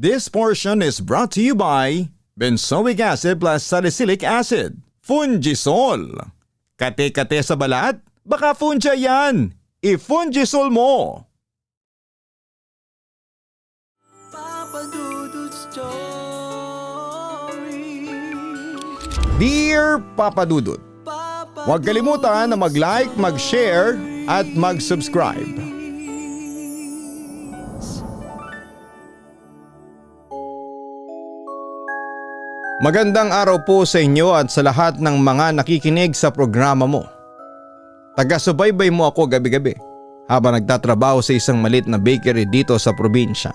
This portion is brought to you by benzoic acid plus salicylic acid, Fungisol. Kate-kate sa balat? Baka funja yan! I-Fungisol mo! Dear Papa Dudut, huwag kalimutan na mag-like, mag-share at mag-subscribe. Magandang araw po sa inyo at sa lahat ng mga nakikinig sa programa mo. Taga-subaybay mo ako gabi-gabi habang nagtatrabaho sa isang maliit na bakery dito sa probinsya.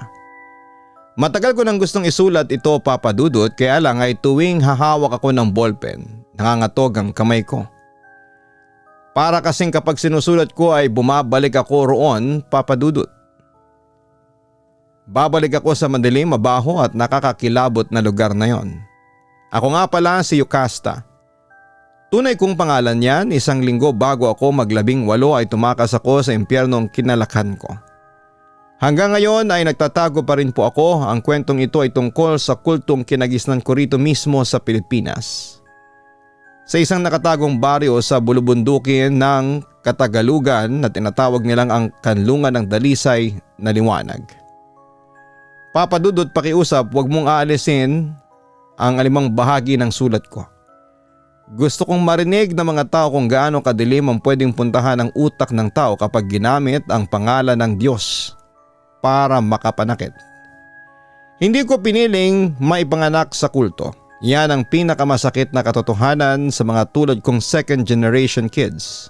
Matagal ko nang gustong isulat ito, Papa Dudut, kaya lang ay tuwing hahawak ako ng ballpen, nangangatog ang kamay ko. Para kasing kapag sinusulat ko ay bumabalik ako roon, Papa Dudut. Babalik ako sa madilim, mabaho at nakakakilabot na lugar na yon. Ako nga pala si Yocasta. Tunay kong pangalan yan, 1 linggo bago ako mag-18 ay tumakas ako sa impyernong kinalakhan ko. Hanggang ngayon ay nagtatago pa rin po ako. Ang kwentong ito ay tungkol sa kultong kinagisnan ko rito mismo sa Pilipinas. Sa isang nakatagong baryo sa bulubundukin ng Katagalugan na tinatawag nilang ang Kanlungan ng Dalisay na Liwanag. Papa Dudut, pakiusap, huwag mong aalisin ang alimang bahagi ng sulat ko. Gusto kong marinig ng mga tao kung gaano kadilim ang pwedeng puntahan ang utak ng tao kapag ginamit ang pangalan ng Diyos para makapanakit. Hindi ko piniling maipanganak sa kulto. Yan ang pinakamasakit na katotohanan sa mga tulad kong second generation kids.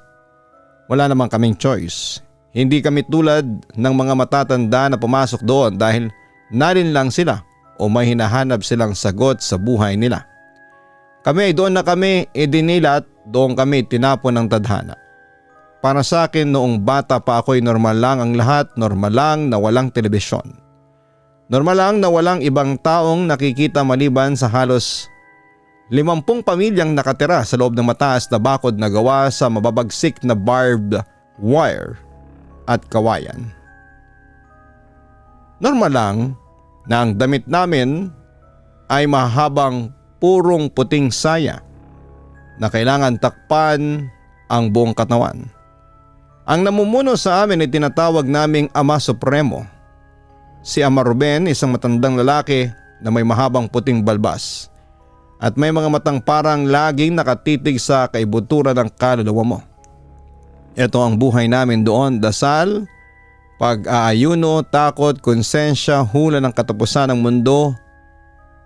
Wala namang kaming choice. Hindi kami tulad ng mga matatanda na pumasok doon dahil nalinlang sila o may hinahanap silang sagot sa buhay nila. Kami ay doon na kami idinilat, doon kami tinapon ng tadhana. Para sa akin noong bata pa ako'y normal lang ang lahat, normal lang na walang telebisyon. Normal lang na walang ibang taong nakikita maliban sa halos 50 pamilyang nakatira sa loob ng mataas na bakod na gawa sa mababagsik na barbed wire at kawayan. Normal lang na ang damit namin ay mahabang purong puting saya na kailangan takpan ang buong katawan. Ang namumuno sa amin ay tinatawag naming Ama Supremo. Si Ama Ruben, isang matandang lalaki na may mahabang puting balbas at may mga matang parang laging nakatitig sa kaibuturan ng kaluluwa mo. Ito ang buhay namin doon: dasal, pag-aayuno, takot, konsensya, hula ng katapusan ng mundo,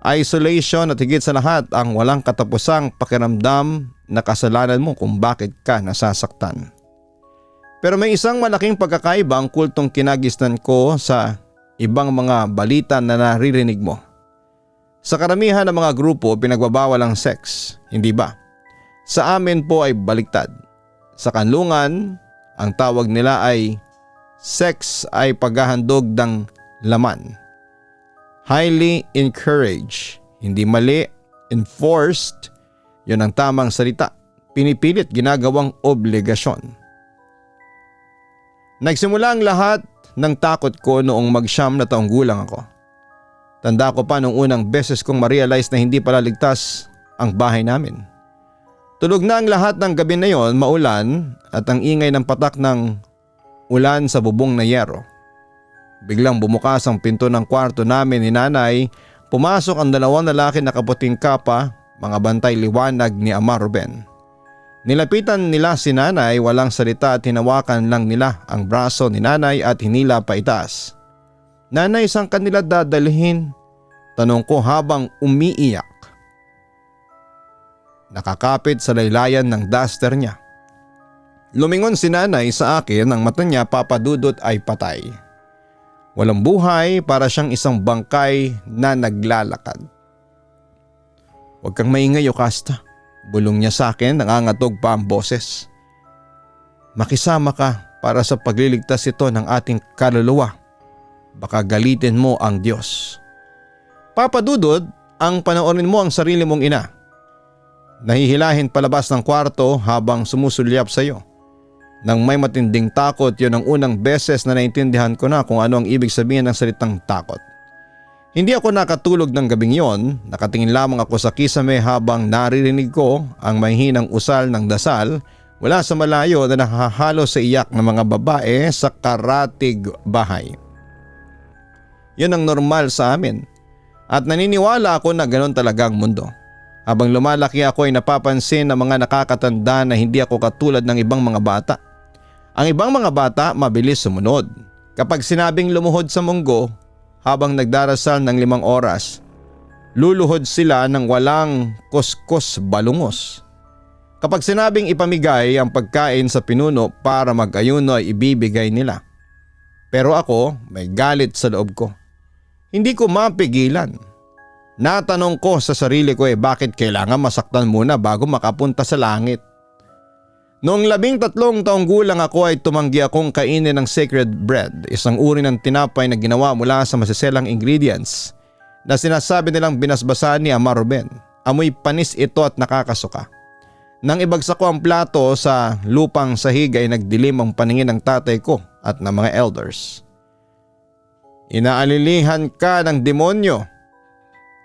isolation at higit sa lahat ang walang katapusang pakiramdam na kasalanan mo kung bakit ka nasasaktan. Pero may isang malaking pagkakaiba ang kultong kinagisnan ko sa ibang mga balita na naririnig mo. Sa karamihan ng mga grupo pinagbabawal ang sex, hindi ba? Sa amin po ay baliktad. Sa kanlungan, ang tawag nila ay sex ay paghahandog ng laman. Highly encouraged, hindi mali, enforced, yun ang tamang salita. Pinipilit, ginagawang obligasyon. Nagsimula ang lahat ng takot ko noong mag-9 na taong gulang ako. Tanda ko pa noong unang beses kong ma-realize na hindi pala ligtas ang bahay namin. Tulog na ang lahat ng gabi na yon, maulan at ang ingay ng patak ng ulan sa bubong na yero. Biglang bumukas ang pinto ng kwarto namin ni nanay. Pumasok ang 2 lalaki na kaputing kapa, mga bantay liwanag ni Ama Ruben. Nilapitan nila si nanay, walang salita at hinawakan lang nila ang braso ni nanay at hinila pa itaas. Nanay, saan kanila dadalhin? Tanong ko habang umiiyak. Nakakapit sa laylayan ng duster niya. Lumingon si nanay sa akin, ang mata niya, Papa Dudut, ay patay. Walang buhay, para siyang isang bangkay na naglalakad. Huwag kang maingay, Yocasta. Bulong niya sa akin, nangangatog pa ang boses. Makisama ka para sa pagliligtas ito ng ating kaluluwa. Baka galitin mo ang Diyos. Papa Dudut, ang panoorin mo ang sarili mong ina. Nahihilahin palabas ng kwarto habang sumusulyap sa iyo. Nang may matinding takot, yun ang unang beses na naintindihan ko na kung ano ang ibig sabihin ng salitang takot. Hindi ako nakatulog ng gabing yon, nakatingin lamang ako sa kisame habang naririnig ko ang mahinang usal ng dasal mula sa malayo na nakahalo sa iyak ng mga babae sa karatig bahay. Yun ang normal sa amin at naniniwala ako na ganoon talaga ang mundo. Habang lumalaki ako ay napapansin ng mga nakakatanda na hindi ako katulad ng ibang mga bata. Ang ibang mga bata mabilis sumunod. Kapag sinabing lumuhod sa munggo, habang nagdarasal ng 5 oras, luluhod sila ng walang kuskus balungos. Kapag sinabing ipamigay ang pagkain sa pinuno para mag-ayuno ay ibibigay nila. Pero ako may galit sa loob ko. Hindi ko mapigilan. Natanong ko sa sarili ko bakit kailangan masaktan muna bago makapunta sa langit. Noong 13 taong gulang ako ay tumanggi akong kainin ng sacred bread, isang uri ng tinapay na ginawa mula sa masiselang ingredients na sinasabi nilang binasbasan ni Ama Ruben. Amoy panis ito at nakakasuka. Nang ibagsak ko ang plato sa lupang sahig ay nagdilim ang paningin ng tatay ko at ng mga elders. Inaalilihan ka ng demonyo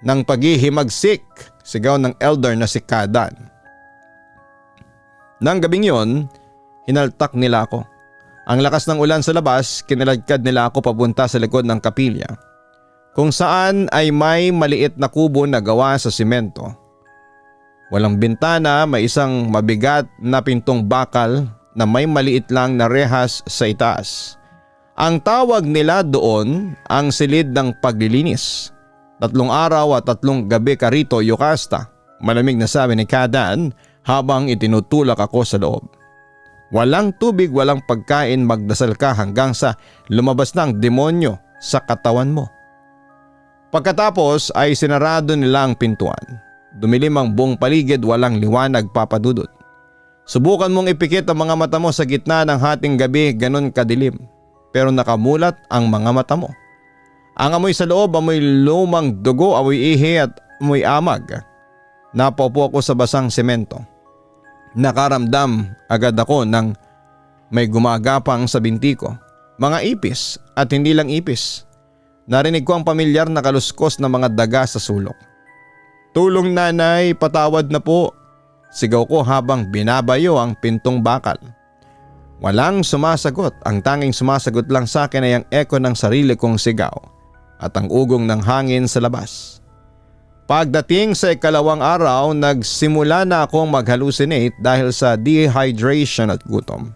ng paghihimagsik, sigaw ng elder na si Kadan. Nang gabing yon, hinaltak nila ako. Ang lakas ng ulan sa labas, kiniladkad nila ako papunta sa likod ng kapilya, kung saan ay may maliit na kubo na gawa sa simento. Walang bintana, may isang mabigat na pintong bakal na may maliit lang na rehas sa itaas. Ang tawag nila doon ang silid ng paglilinis. 3 araw at 3 gabi ka rito, Yokasta, malamig na sabi ni Kadan habang itinutulak ako sa loob. Walang tubig, walang pagkain, magdasal ka hanggang sa lumabas na ang demonyo sa katawan mo. Pagkatapos ay sinarado nila ang pintuan. Dumilim ang buong paligid, walang liwanag, Papadudot. Subukan mong ipikit ang mga mata mo sa gitna ng hating gabi, ganon kadilim. Pero nakamulat ang mga mata mo. Ang amoy sa loob, amoy lumang dugo, amoy ihi at amoy amag. Napaupo ako sa basang semento. Nakaramdam agad ako ng may gumagapang sa binti ko. Mga ipis at hindi lang ipis. Narinig ko ang pamilyar na kaluskos ng mga daga sa sulok. Tulong nanay, patawad na po. Sigaw ko habang binabayo ang pintong bakal. Walang sumasagot. Ang tanging sumasagot lang sa akin ay ang eko ng sarili kong sigaw at ang ugong ng hangin sa labas. Pagdating sa 2nd araw, nagsimula na akong mag-hallucinate dahil sa dehydration at gutom.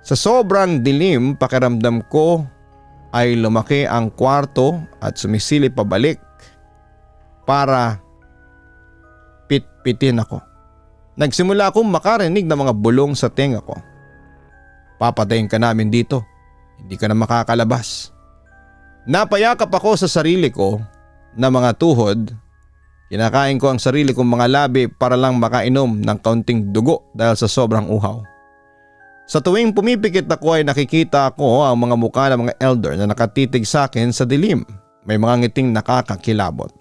Sa sobrang dilim, pakiramdam ko ay lumaki ang kwarto at sumisilip pabalik para pitpitin ako. Nagsimula akong makarinig ng mga bulong sa tenga ko. Papatayin ka namin dito, hindi ka na makakalabas. Napayakap ako sa sarili ko na mga tuhod. Kinakain ko ang sarili kong mga labi para lang makainom ng kaunting dugo dahil sa sobrang uhaw. Sa tuwing pumipikit ako ay nakikita ko ang mga mukha ng mga elder na nakatitig sa akin sa dilim. May mga ngiting nakakakilabot.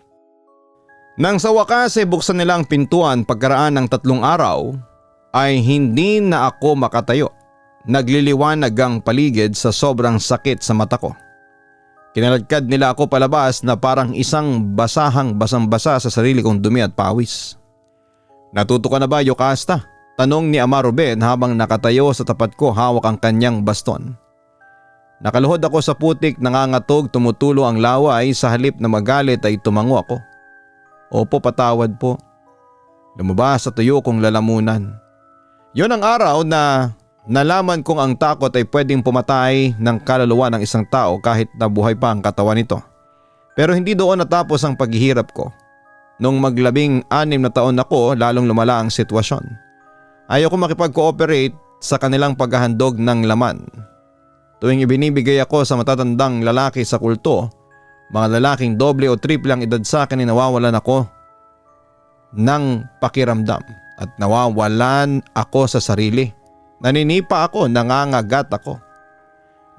Nang sa wakas ay buksan nila ang pintuan pagkaraan ng 3 araw ay hindi na ako makatayo. Nagliliwanag ang paligid sa sobrang sakit sa mata ko. Kinaladkad nila ako palabas na parang isang basahang basang-basa sa sarili kong dumi at pawis. Natuto ka na ba, Yokasta? Tanong ni Ama Ruben habang nakatayo sa tapat ko, hawak ang kanyang baston. Nakaluhod ako sa putik, nangangatog, tumutulo ang laway, sa halip na magalit ay tumango ako. Opo, patawad po. Lumabas sa tuyo kong lalamunan. Yon ang araw na nalaman kong ang takot ay pwedeng pumatay ng kaluluwa ng isang tao kahit nabuhay pa ang katawan nito. Pero hindi doon natapos ang paghihirap ko. Nung mag-16 na taon ako, lalong lumala ang sitwasyon. Ayaw ko makipag-cooperate sa kanilang paghahandog ng laman. Tuwing ibinibigay ako sa matatandang lalaki sa kulto, mga lalaking doble o triple ang edad sa akin ay nawawalan ako ng pakiramdam at nawawalan ako sa sarili. Naninipa ako, nangangagat ako.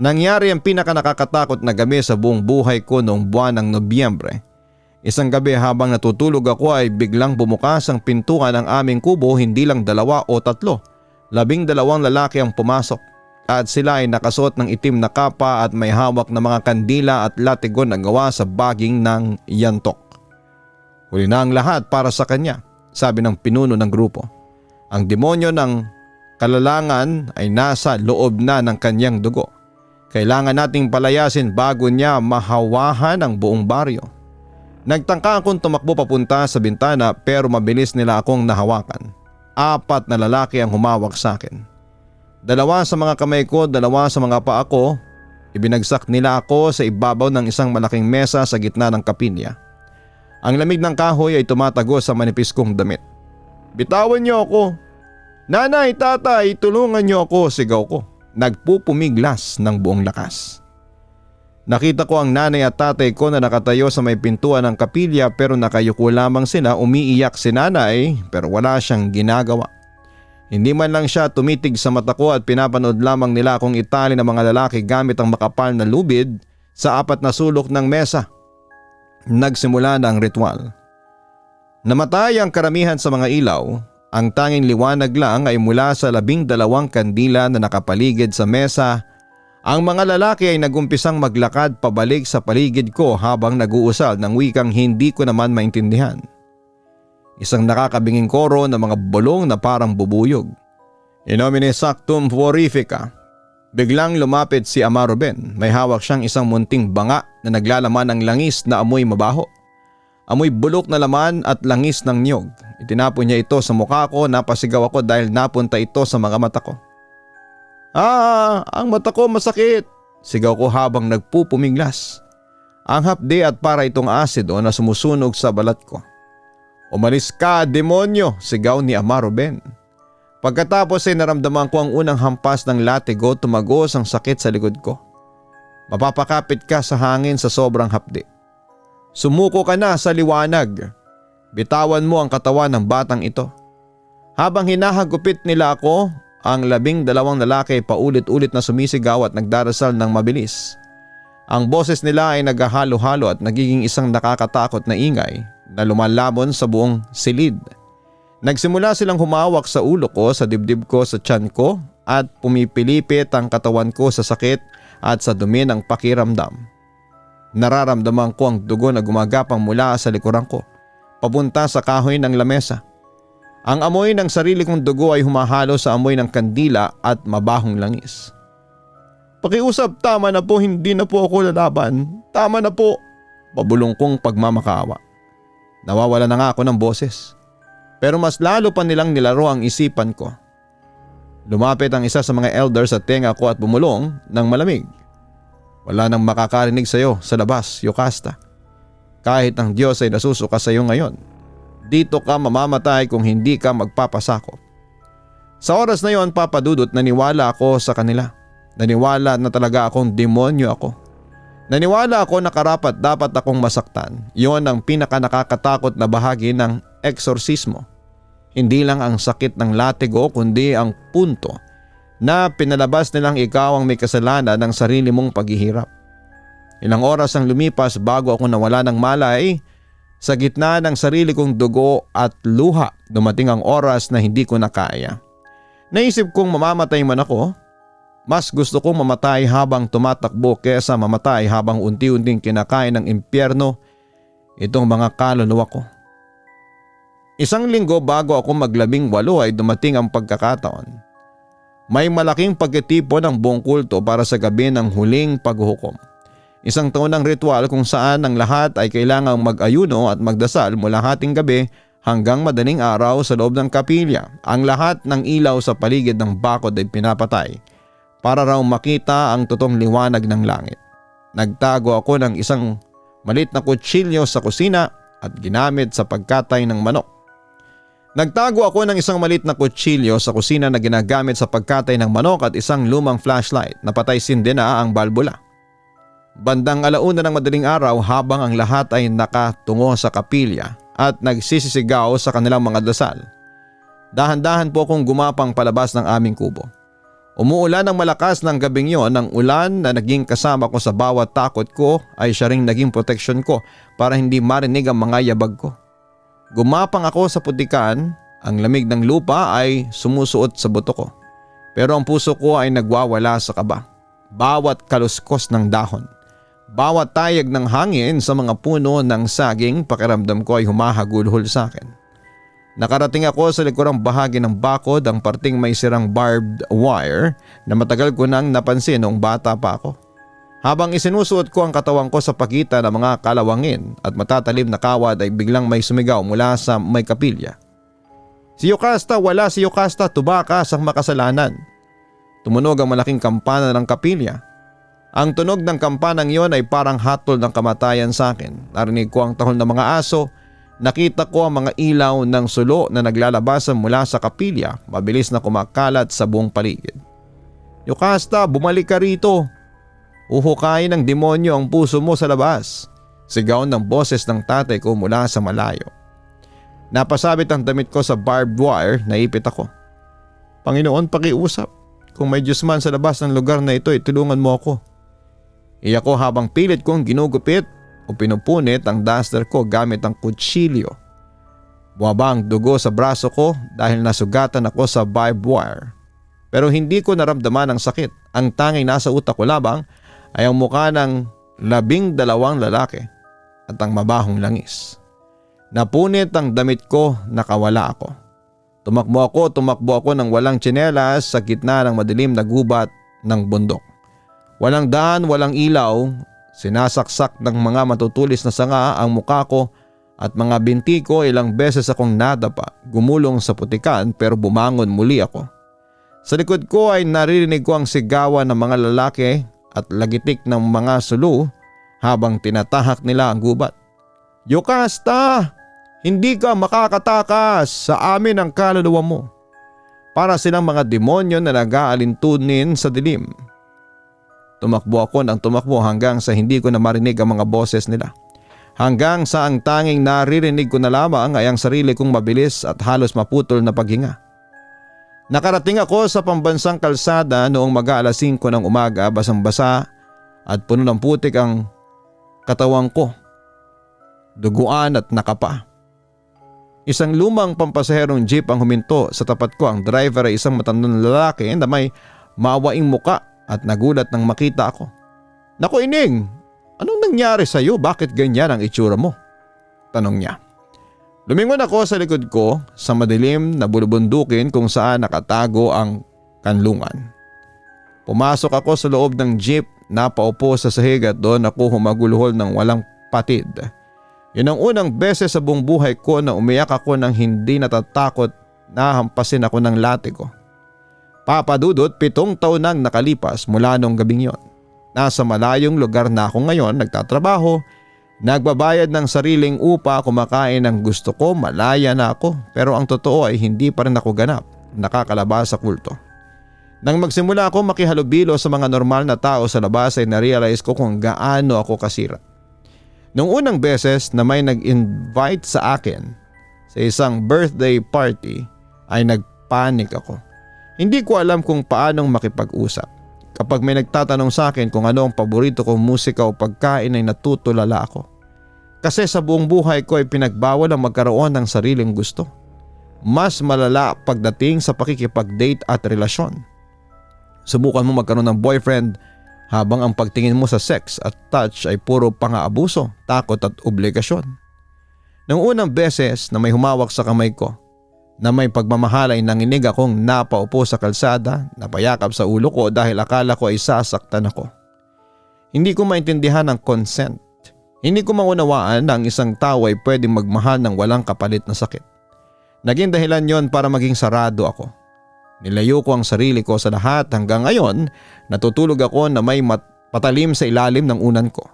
Nangyari ang pinakanakakatakot na gabi sa buong buhay ko noong buwan ng Nobyembre. Isang gabi habang natutulog ako ay biglang bumukas ang pintuan ng aming kubo, hindi lang 2 o 3. 12 lalaki ang pumasok. at sila ay nakasuot ng itim na kapa at may hawak na mga kandila at latigo na gawa sa baging ng yantok. Huli na ang lahat para sa kanya, sabi ng pinuno ng grupo. Ang demonyo ng kalalangan ay nasa loob na ng kanyang dugo. Kailangan nating palayasin bago niya mahawahan ang buong baryo. Nagtangka akong tumakbo papunta sa bintana pero mabilis nila akong nahawakan. 4 na lalaki ang humawak sa akin. 2 sa mga kamay ko, 2 sa mga paa ko. Ibinagsak nila ako sa ibabaw ng isang malaking mesa sa gitna ng kapilya. Ang lamig ng kahoy ay tumatago sa manipis kong damit. "Bitawan niyo ako! Nanay, tatay, tulungan niyo ako!" sigaw ko. Nagpupumiglas ng buong lakas. Nakita ko ang nanay at tatay ko na nakatayo sa may pintuan ng kapilya pero nakayuko lamang sila. Umiiyak si nanay pero wala siyang ginagawa. Hindi man lang siya tumitig sa mata ko at pinapanood lamang nila akong itali ng mga lalaki gamit ang makapal na lubid sa 4 na sulok ng mesa. Nagsimula na ang ritual. Namatay ang karamihan sa mga ilaw. Ang tanging liwanag lang ay mula sa 12 kandila na nakapaligid sa mesa. Ang mga lalaki ay nagumpisang maglakad pabalik sa paligid ko habang nag-uusal ng wikang hindi ko naman maintindihan. Isang nakakabinging koro ng mga bulong na parang bubuyog. "In nomine Sanctum Florifica." Biglang lumapit si Ama Ruben. May hawak siyang isang munting banga na naglalaman ng langis na amoy mabaho. Amoy bulok na laman at langis ng niyog. Itinapon niya ito sa mukha ko. Napasigaw ako dahil napunta ito sa mga mata ko. Ang mata ko masakit!" sigaw ko habang nagpupumiglas. Ang hapde at para itong asido na sumusunog sa balat ko. "Umalis ka, demonyo!" sigaw ni Ama Ruben. Pagkatapos ay naramdaman ko ang unang hampas ng latigo. Tumagos ang sakit sa likod ko. Mapapakapit ka sa hangin sa sobrang hapde. Sumuko ka na sa liwanag. Bitawan mo ang katawan ng batang ito. Habang hinahagupit nila ako, ang 12 lalaki paulit-ulit na sumisigaw at nagdarasal ng mabilis. Ang boses nila ay naghahalo-halo at nagiging isang nakakatakot na ingay na lumalabon sa buong silid. Nagsimula silang humawak sa ulo ko, sa dibdib ko, sa tiyan ko at pumipilipit ang katawan ko sa sakit at sa dumi ng pakiramdam. Nararamdaman ko ang dugo na gumagapang mula sa likuran ko, papunta sa kahoy ng lamesa. Ang amoy ng sarili kong dugo ay humahalo sa amoy ng kandila at mabahong langis. "Pakiusap, tama na po, hindi na po ako lalaban. Tama na po," pabulong kong pagmamakaawa. Nawawala na nga ako ng boses. Pero mas lalo pa nilang nilaro ang isipan ko. Lumapit ang isa sa mga elders sa tenga ko at bumulong ng malamig. "Wala nang makakarinig sa iyo sa labas, Yocasta. Kahit ang Diyos ay nasusuka sa iyo ngayon. Dito ka mamamatay kung hindi ka magpapasakop." Sa oras na yon, Papa Dudut, naniwala ako sa kanila. Naniwala na talaga akong demonyo ako. Naniwala ako na karapat dapat akong masaktan. Yon ang pinaka nakakatakot na bahagi ng eksorsismo. Hindi lang ang sakit ng latigo kundi ang punto na pinalabas nilang ikaw ang may kasalanan ng sarili mong paghihirap. Ilang oras ang lumipas bago ako nawala ng malay. Sa gitna ng sarili kong dugo at luha, dumating ang oras na hindi ko na kaya. Naisip kong mamamatay man ako. Mas gusto kong mamatay habang tumatakbo kesa mamatay habang unti-unting kinakain ng impyerno itong mga kaluluwa ko. 1 linggo bago ako mag-18 ay dumating ang pagkakataon. May malaking pagtitipon ng buong kulto para sa gabi ng huling paghuhukom. 1 taonang ritual kung saan ang lahat ay kailangang mag-ayuno at magdasal mula hating gabi hanggang madaling araw sa loob ng kapilya. Ang lahat ng ilaw sa paligid ng bakod ay pinapatay para raw makita ang totoong liwanag ng langit. Nagtago ako ng isang maliit na kutsilyo sa kusina at ginamit sa pagkatay ng manok. Nagtago ako ng isang maliit na kutsilyo sa kusina na ginagamit sa pagkatay ng manok at isang lumang flashlight na patay sindi na ang balbula. Bandang 1:00 ng madaling araw habang ang lahat ay nakatungo sa kapilya at nagsisisigaw sa kanilang mga dasal. Dahan-dahan po akong gumapang palabas ng aming kubo. Umuulan ng malakas ng gabing yon. Ang ulan na naging kasama ko sa bawat takot ko ay siya ring naging proteksyon ko para hindi marinig ang mga yabag ko. Gumapang ako sa putikan, ang lamig ng lupa ay sumusuot sa buto ko. Pero ang puso ko ay nagwawala sa kaba. Bawat kaluskos ng dahon, bawat tayag ng hangin sa mga puno ng saging, pakiramdam ko ay humahagulhol sa akin. Nakarating ako sa likurang bahagi ng bakod, ang parting may sirang barbed wire na matagal ko nang napansin noong bata pa ako. Habang isinusuot ko ang katawan ko sa pagitan ng mga kalawangin at matatalim na kawad ay biglang may sumigaw mula sa may kapilya. Si Yokasta, wala si Yokasta, tubakas ang makasalanan. Tumunog ang malaking kampana ng kapilya. Ang tunog ng kampanang iyon ay parang hatol ng kamatayan sa akin. Narinig ko ang tahol ng mga aso. Nakita ko ang mga ilaw ng sulo na naglalabasan mula sa kapilya, mabilis na kumakalat sa buong paligid. Yokasta, bumalik ka rito. Uhukayin ng demonyo ang puso mo sa labas. Sigaw ng boses ng tatay ko mula sa malayo. Napasabit ang damit ko sa barbed wire, naipit ako. Panginoon, pakiusap. Kung may Diyos man sa labas ng lugar na ito, tulungan mo ako. Iyak ko habang pilit kong ginugupit o pinupunit ang duster ko gamit ang kutsilyo. Bumaba ang dugo sa braso ko dahil nasugatan ako sa barbed wire. Pero hindi ko naramdaman ang sakit. Ang tanging nasa utak ko labang ay ang mukha ng 12 lalaki at ang mabahong langis. Napunit ang damit ko, nakawala ako. Tumakbo ako ng walang tsinelas sa gitna ng madilim na gubat ng bundok. Walang daan, walang ilaw, sinasaksak ng mga matutulis na sanga ang mukha ko at mga binti ko. Ilang beses akong nadapa, gumulong sa putikan pero bumangon muli ako. Sa likod ko ay naririnig ko ang sigawan ng mga lalaki at lagitik ng mga sulu habang tinatahak nila ang gubat. Yokasta! Hindi ka makakatakas, sa amin ang kaluluwa mo. Para silang mga demonyo na nag-aalintunin sa dilim. Tumakbo ako ng tumakbo hanggang sa hindi ko na marinig ang mga boses nila. Hanggang sa ang tanging naririnig ko na lamang ay ang sarili kong mabilis at halos maputol na paghinga. Nakarating ako sa pambansang kalsada noong mag-aalas 5 ng umaga, basang-basa at puno ng putik ang katawan ko. Duguan at nakapa. Isang lumang pampasaherong jeep ang huminto sa tapat ko. Ang driver ay isang matandang lalaki na may mawaing muka at nagulat nang makita ako. Naku Ining, anong nangyari sa iyo? Bakit ganyan ang itsura mo? Tanong niya. Lumingon ako sa likod ko sa madilim na bulubundukin kung saan nakatago ang kanlungan. Pumasok ako sa loob ng jeep, napaupo sa sahig at doon ako humagulhol ng walang patid. Yun ang unang beses sa buong buhay ko na umiyak ako ng hindi natatakot na hampasin ako ng latigo. Papadudot, 7 taon nang nakalipas mula nung gabing yon. Nasa malayong lugar na ako ngayon, nagtatrabaho, nagbabayad ng sariling upa, kumakain ng gusto ko, malaya na ako. Pero ang totoo ay hindi pa rin ako ganap, nakakalabas sa kulto. Nang magsimula ako makihalubilo sa mga normal na tao sa labas ay narealize ko kung gaano ako kasira. Nung unang beses na may nag-invite sa akin sa isang birthday party ay nagpanik ako. Hindi ko alam kung paanong makipag-usap. Kapag may nagtatanong sa akin kung ano ang paborito kong musika o pagkain ay natutulala ako. Kasi sa buong buhay ko ay pinagbawal ang magkaroon ng sariling gusto. Mas malala pagdating sa pakikipag-date at relasyon. Subukan mo magkaroon ng boyfriend habang ang pagtingin mo sa sex at touch ay puro pang-aabuso, takot at obligasyon. Nung unang beses na may humawak sa kamay ko, na may pagmamahal ay nanginig akong napaupo sa kalsada, napayakap sa ulo ko dahil akala ko ay sasaktan ako. Hindi ko maintindihan ang consent. Hindi ko maunawaan na ang isang tao ay pwedeng magmahal ng walang kapalit na sakit. Naging dahilan yon para maging sarado ako. Nilayo ko ang sarili ko sa lahat hanggang ngayon natutulog ako na may patalim sa ilalim ng unan ko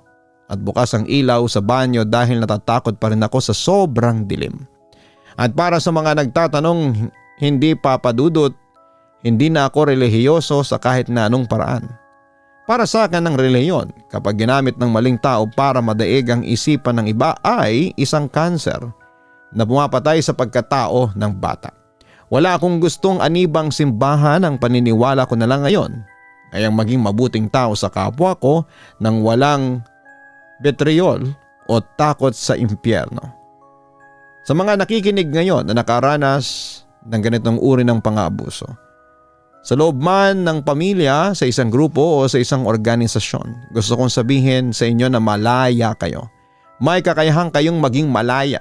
at bukas ang ilaw sa banyo dahil natatakot pa rin ako sa sobrang dilim. At para sa mga nagtatanong, hindi papadudot, hindi na ako relihiyoso sa kahit na anong paraan. Para sa akin ang relihiyon kapag ginamit ng maling tao para madaig ang isipan ng iba ay isang kanser na pumapatay sa pagkatao ng bata. Wala akong gustong anibang simbahan, ang paniniwala ko na lang ngayon ay ang maging mabuting tao sa kapwa ko nang walang betrayal o takot sa impyerno. Sa mga nakikinig ngayon na nakaranas ng ganitong uri ng pang-aabuso, Sa loob man ng pamilya, sa isang grupo o sa isang organisasyon, gusto kong sabihin sa inyo na malaya kayo. May kakayahan kayong maging malaya.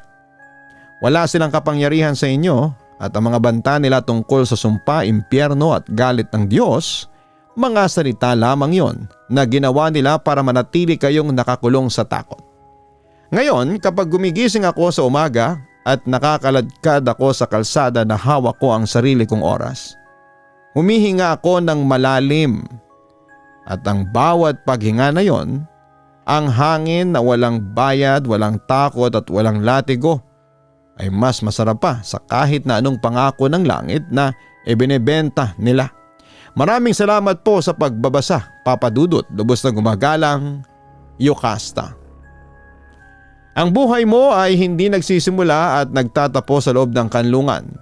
Wala silang kapangyarihan sa inyo at ang mga banta nila tungkol sa sumpa, impyerno at galit ng Diyos, mga salita lamang yon na ginawa nila para manatili kayong nakakulong sa takot. Ngayon, kapag gumigising ako sa umaga at nakakaladkad ako sa kalsada na hawak ko ang sarili kong oras, humihinga ako ng malalim at ang bawat paghinga na yon, ang hangin na walang bayad, walang takot at walang latigo ay mas masarap pa sa kahit na anong pangako ng langit na ibinebenta nila. Maraming salamat po sa pagbabasa, Papa Dudut. Lubos na gumagalang, Yocasta. Ang buhay mo ay hindi nagsisimula at nagtatapos sa loob ng kanlungan.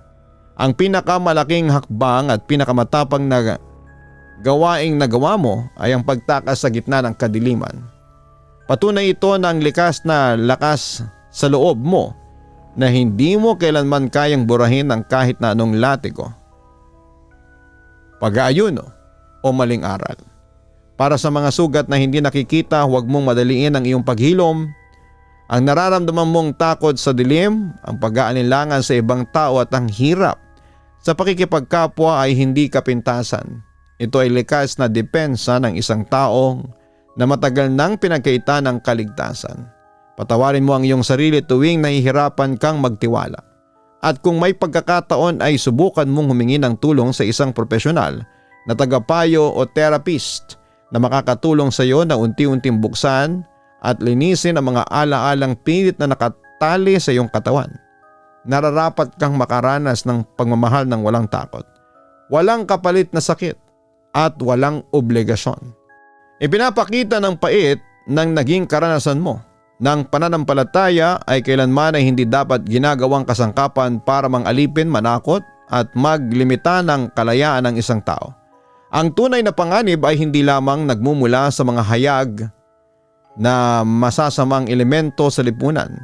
Ang pinakamalaking hakbang at pinakamatapang na gawaing nagawa mo ay ang pagtakas sa gitna ng kadiliman. Patunay ito ng likas na lakas sa loob mo na hindi mo kailanman kayang burahin ng kahit na anong latigo, pag-aayuno o maling aral. Para sa mga sugat na hindi nakikita, huwag mong madaliin ang iyong paghilom. Ang nararamdaman mong takot sa dilim, ang pag-aalinlangan sa ibang tao at ang hirap sa pakikipagkapwa ay hindi kapintasan. Ito ay likas na depensa ng isang taong na matagal nang pinagkaita ng kaligtasan. Patawarin mo ang iyong sarili tuwing nahihirapan kang magtiwala. At kung may pagkakataon ay subukan mong humingi ng tulong sa isang profesional na tagapayo o therapist na makakatulong sa iyo na unti-unting buksan at linisin ang mga ala-alang pilit na nakatali sa iyong katawan. Nararapat kang makaranas ng pagmamahal ng walang takot, walang kapalit na sakit at walang obligasyon. Ipinapakita ng pait ng naging karanasan mo ng pananampalataya ay kailanman ay hindi dapat ginagawang kasangkapan para mangalipin, manakot at maglimita ng kalayaan ng isang tao. Ang tunay na panganib ay hindi lamang nagmumula sa mga hayag na masasamang elemento sa lipunan,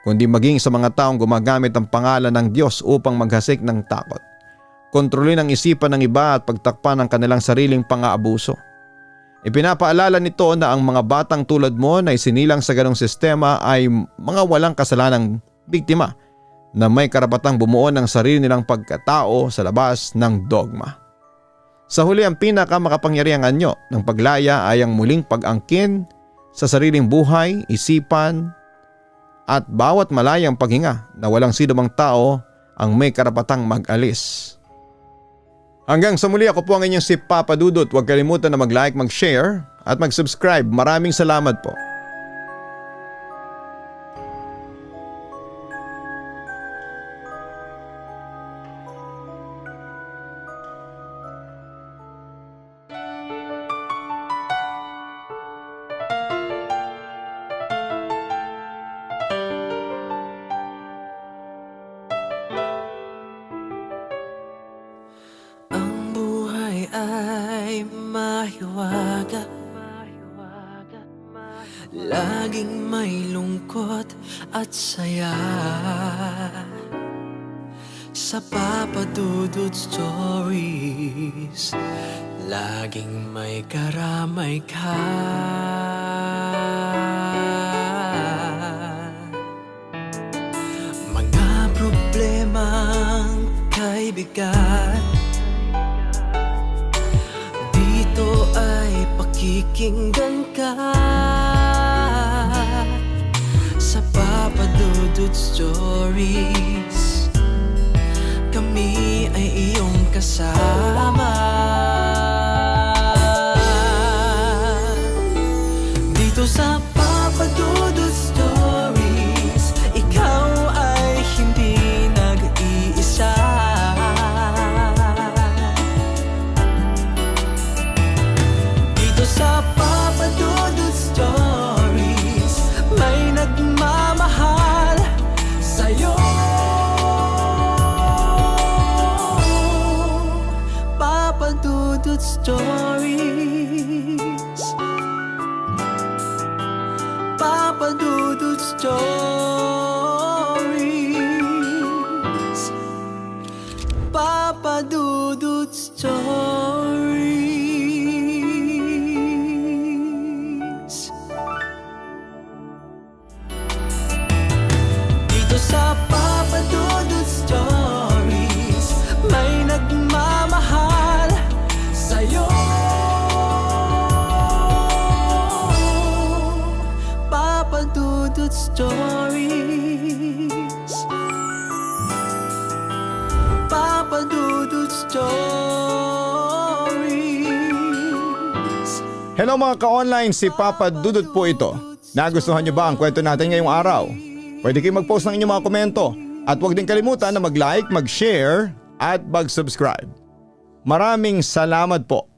kundi maging sa mga taong gumagamit ang pangalan ng Diyos upang maghasik ng takot, kontrolin ang isipan ng iba at pagtakpan ng kanilang sariling pang-aabuso. Ipinapaalala nito na ang mga batang tulad mo na isinilang sa ganong sistema ay mga walang kasalanang biktima na may karapatang bumuo ng sarili nilang pagkatao sa labas ng dogma. Sa huli, ang pinakamakapangyarihang anyo ng paglaya ay ang muling pag-angkin sa sariling buhay, isipan at bawat malayang paghinga na walang sinumang tao ang may karapatang mag-alis. Hanggang sa muli, ako po ang inyong si Papa Dudut. Huwag kalimutan na mag-like, mag-share at mag-subscribe. Maraming salamat po. Ay mahiwaga, laging may lungkot at saya. Sa Papa Dudut Stories, laging may karamay ka. Mga problemang kay bigat, dito ay pakikinggan ka. Sa Papa Dudut Stories, kami ay iyong kasama. Dito sa Papa Dudut Stories, ikaw ay hindi nag-iisa. Dito sa Papa Dudut Stories, may nagmamahal sa'yo. Papa Dudut Stories, Papa Dudut Stories, Papa Dudut Stories. Stories. Papa Dudut Stories. Hello mga ka-online, si Papa Dudut po ito. Nagustuhan niyo ba ang kwento natin ngayong araw? Pwede kayong mag-post ng inyong mga komento at huwag din kalimutan na mag-like, mag-share at mag-subscribe. Maraming salamat po.